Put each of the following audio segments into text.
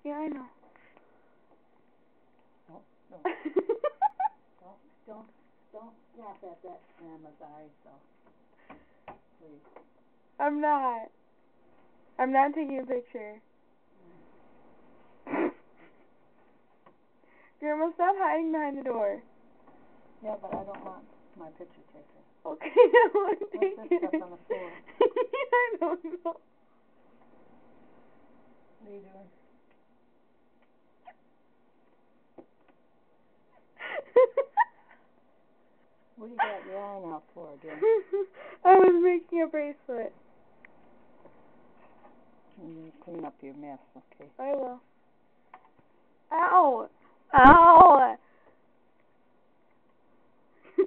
Yeah, I know. Don't snap at that Emma's eye, so please. I'm not. I'm not taking a picture. Grandma, stop hiding behind the door. Yeah, but I don't want my picture taken. Okay, I won't What's take this it. stuff on the floor? I don't know. What are you doing? What do you got your eye out for again? I was making a bracelet. You clean up your mess, okay? I will. Ow! Ow! You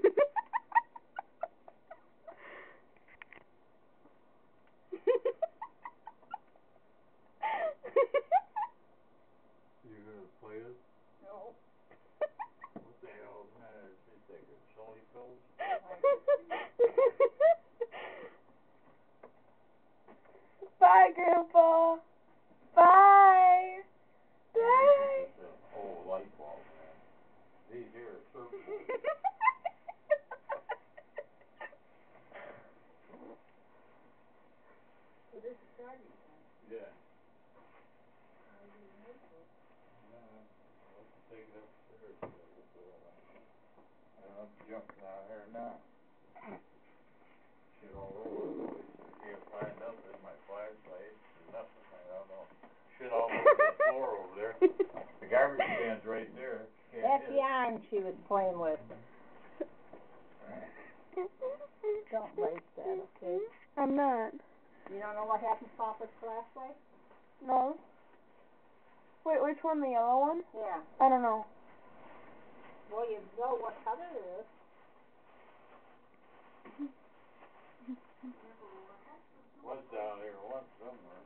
gonna play it? No. What the hell is the matter? She taking Sony pills? Bye, Grandpa. Bye. Bye. It's an old light bulb, man. These here are circle. So this is starting then? Yeah. I'll take it upstairs. I'm jumping out here now. Shit all over the place. I can't find nothing. My flashlight. There's nothing. I don't know. Shit all over the floor over there. The garbage can's right there. That's the arm she was playing with. Don't waste that, okay? I'm not. You don't know what happened to Papa's flashlight? No. Wait, which one? The yellow one? Yeah. I don't know. Well, you know what color it is. Was down here once somewhere.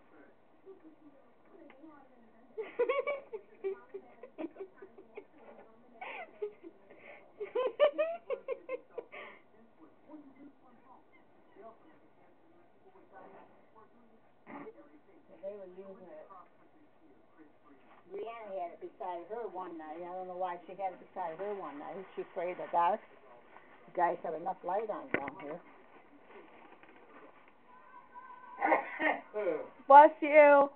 They were using it. Brianna had it beside her one night. I don't know why she had it beside her one night. Is she afraid of the dark? You guys have enough light on down here. Bless you.